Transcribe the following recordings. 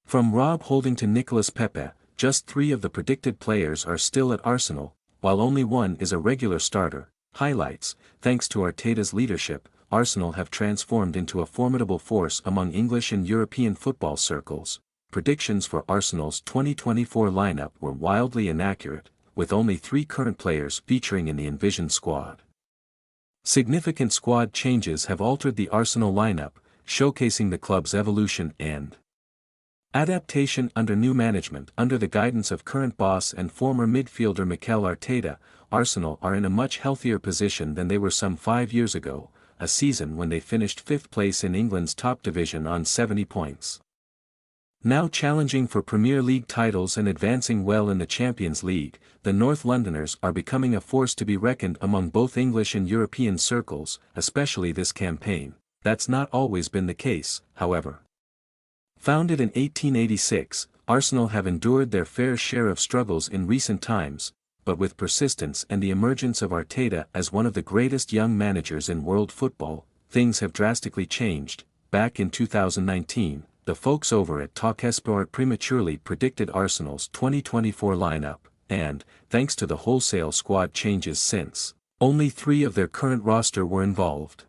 From Rob Holding to Nicolas Pepe, just 3 of the predicted players are still at Arsenal, while only one is a regular starter. Highlights: thanks to Arteta's leadership, Arsenal have transformed into a formidable force among English and European football circles. Predictions for Arsenal's 2024 lineup were wildly inaccurate, with only 3 current players featuring in the envisioned squad. Significant squad changes have altered the Arsenal lineup, showcasing the club's evolution and adaptation under new management. Under the guidance of current boss and former midfielder Mikel Arteta, Arsenal are in a much healthier position than they were some 5 years ago, a season when they finished 5th place in England's top division on 70 points. Now challenging for Premier League titles and advancing well in the Champions League, the North Londoners are becoming a force to be reckoned among both English and European circles, especially this campaign. That's not always been the case, however. Founded in 1886, Arsenal have endured their fair share of struggles in recent times, but with persistence and the emergence of Arteta as one of the greatest young managers in world football, things have drastically changed. Back in 2019, the folks over at talkSPORT prematurely predicted Arsenal's 2024 lineup, and, thanks to the wholesale squad changes since, only 3 of their current roster were involved.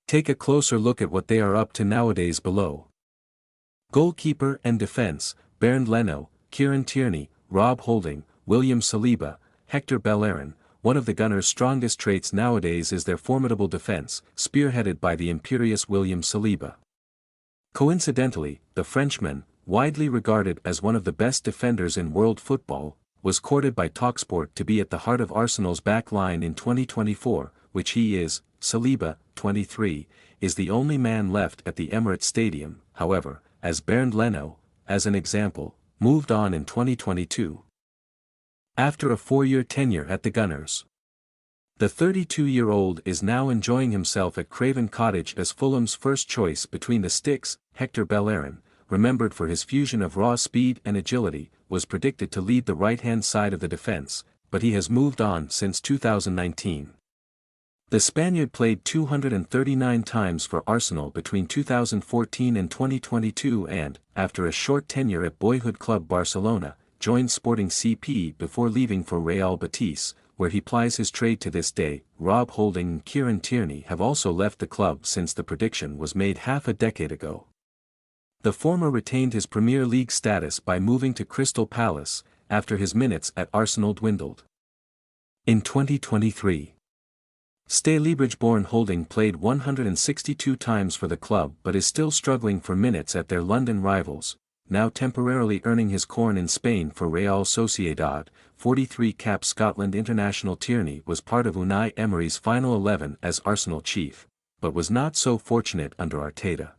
Take a closer look at what they are up to nowadays below. Goalkeeper and defense: Bernd Leno, Kieran Tierney, Rob Holding, William Saliba, Hector Bellerin. One of the Gunners' strongest traits nowadays is their formidable defense, spearheaded by the imperious William Saliba. Coincidentally, the Frenchman, widely regarded as one of the best defenders in world football, was courted by talkSPORT to be at the heart of Arsenal's back line in 2024, which he is. Saliba, 23, is the only man left at the Emirates Stadium, however, as Bernd Leno, as an example, moved on in 2022. After a 4-year tenure at the Gunners, the 32-year-old is now enjoying himself at Craven Cottage as Fulham's first choice between the sticks. Hector Bellerin, remembered for his fusion of raw speed and agility, was predicted to lead the right-hand side of the defense, but he has moved on since 2019. The Spaniard played 239 times for Arsenal between 2014 and 2022 and, after a short tenure at boyhood club Barcelona, joined Sporting CP before leaving for Real Betis, where he plies his trade to this day. Rob Holding and Kieran Tierney have also left the club since the prediction was made half a decade ago. The former retained his Premier League status by moving to Crystal Palace, after his minutes at Arsenal dwindled. In 2023, Stalybridge-born Holding played 162 times for the club but is still struggling for minutes at their London rivals, now temporarily earning his corn in Spain for Real Sociedad. 43-cap Scotland international Tierney was part of Unai Emery's final 11 as Arsenal chief, but was not so fortunate under Arteta.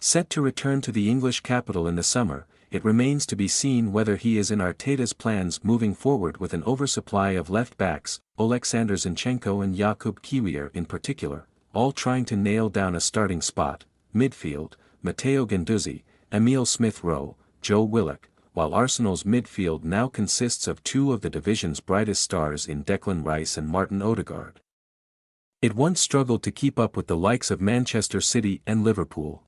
Set to return to the English capital in the summer, it remains to be seen whether he is in Arteta's plans moving forward with an oversupply of left-backs, Alexander Zinchenko and Jakub Kiwior in particular, all trying to nail down a starting spot. Midfield: Matteo Guendouzi, Emile Smith-Rowe, Joe Willock, while Arsenal's midfield now consists of 2 of the division's brightest stars in Declan Rice and Martin Odegaard. It once struggled to keep up with the likes of Manchester City and Liverpool.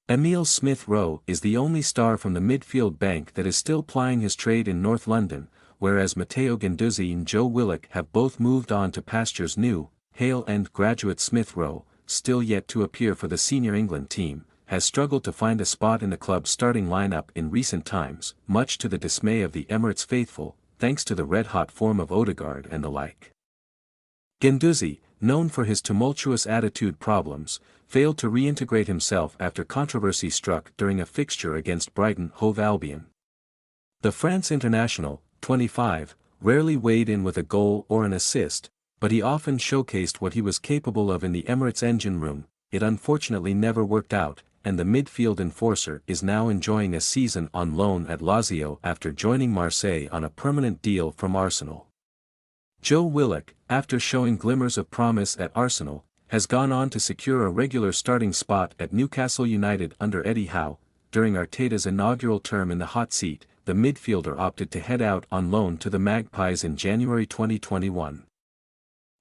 Emile Smith-Rowe is the only star from the midfield bank that is still plying his trade in North London, whereas Matteo Guendouzi and Joe Willock have both moved on to pastures new. Hale End graduate Smith-Rowe, still yet to appear for the senior England team, has struggled to find a spot in the club's starting lineup in recent times, much to the dismay of the Emirates faithful, thanks to the red-hot form of Odegaard and the like. Guendouzi, known for his tumultuous attitude problems, failed to reintegrate himself after controversy struck during a fixture against Brighton Hove Albion. The France international, 25, rarely weighed in with a goal or an assist, but he often showcased what he was capable of in the Emirates engine room. It unfortunately never worked out, and the midfield enforcer is now enjoying a season on loan at Lazio after joining Marseille on a permanent deal from Arsenal. Joe Willock, after showing glimmers of promise at Arsenal, has gone on to secure a regular starting spot at Newcastle United under Eddie Howe. During Arteta's inaugural term in the hot seat, the midfielder opted to head out on loan to the Magpies in January 2021.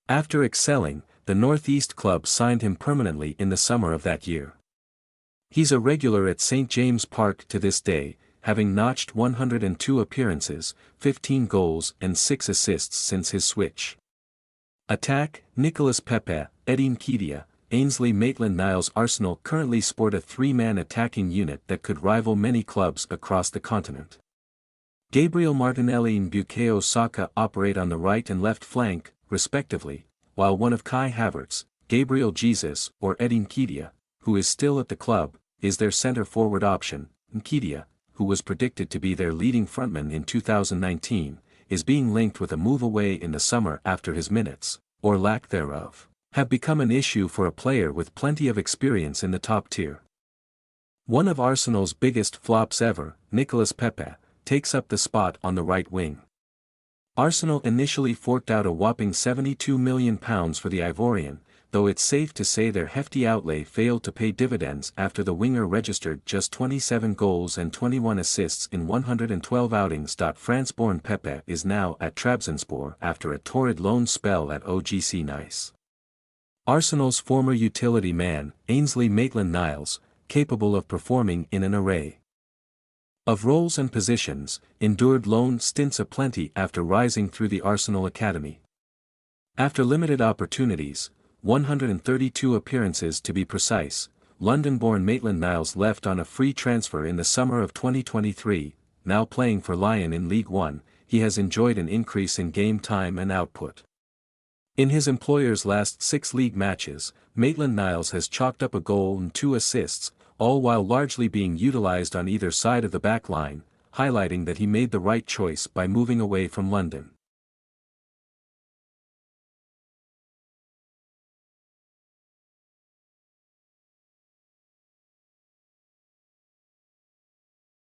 After excelling, the North East club signed him permanently in the summer of that year. He's a regular at St James Park to this day, having notched 102 appearances, 15 goals and 6 assists since his switch. Attack: Nicolas Pepe, Eddie Nketiah, Ainsley Maitland-Niles. Arsenal currently sport a three-man attacking unit that could rival many clubs across the continent. Gabriel Martinelli and Bukayo Saka operate on the right and left flank, respectively, while one of Kai Havertz, Gabriel Jesus or Eddie Nketiah, who is still at the club, is their centre-forward option. Nketiah, who was predicted to be their leading frontman in 2019, is being linked with a move away in the summer after his minutes, or lack thereof, have become an issue for a player with plenty of experience in the top tier. One of Arsenal's biggest flops ever, Nicolas Pepe, takes up the spot on the right wing. Arsenal initially forked out a whopping £72 million for the Ivorian, though it's safe to say their hefty outlay failed to pay dividends after the winger registered just 27 goals and 21 assists in 112 outings. France-born Pepe is now at Trabzonspor after a torrid loan spell at OGC Nice. Arsenal's former utility man, Ainsley Maitland-Niles, capable of performing in an array of roles and positions, endured loan stints aplenty after rising through the Arsenal academy. After limited opportunities, 132 appearances to be precise, London-born Maitland-Niles left on a free transfer in the summer of 2023. Now playing for Lyon in League One, he has enjoyed an increase in game time and output. In his employer's last 6 league matches, Maitland-Niles has chalked up a goal and 2 assists, all while largely being utilised on either side of the back line, highlighting that he made the right choice by moving away from London.